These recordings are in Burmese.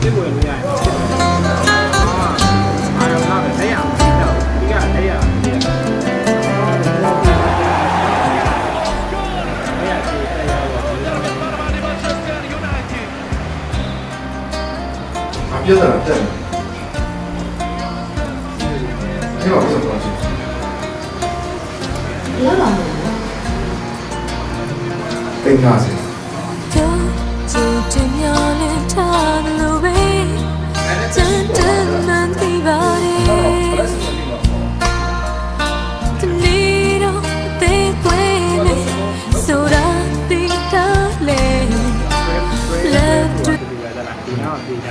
စစ်ဝင်လို့ရတယ်အာရုံလာပဲလက်ရအောင်ဒီကလက်ရအောင်ဒီက别在那站着，你老不怎么着急？老老母。跟啥子？ဒီ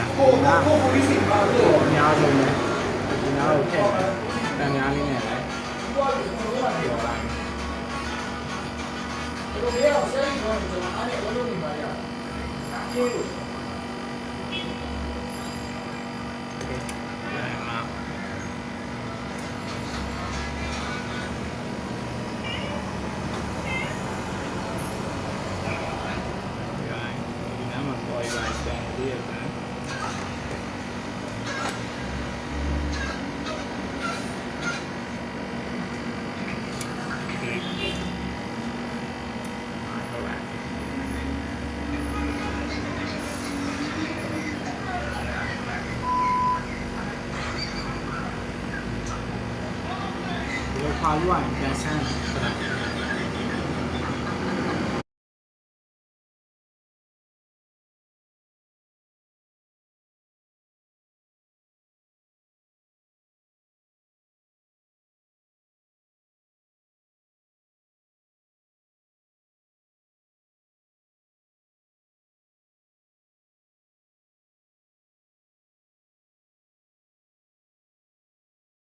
ကများဆုံးပဲဒီနားကိုထည့်တန်များလေးနဲ့လည်းပြောခါလို့ရရင်ပြန်ဆန်း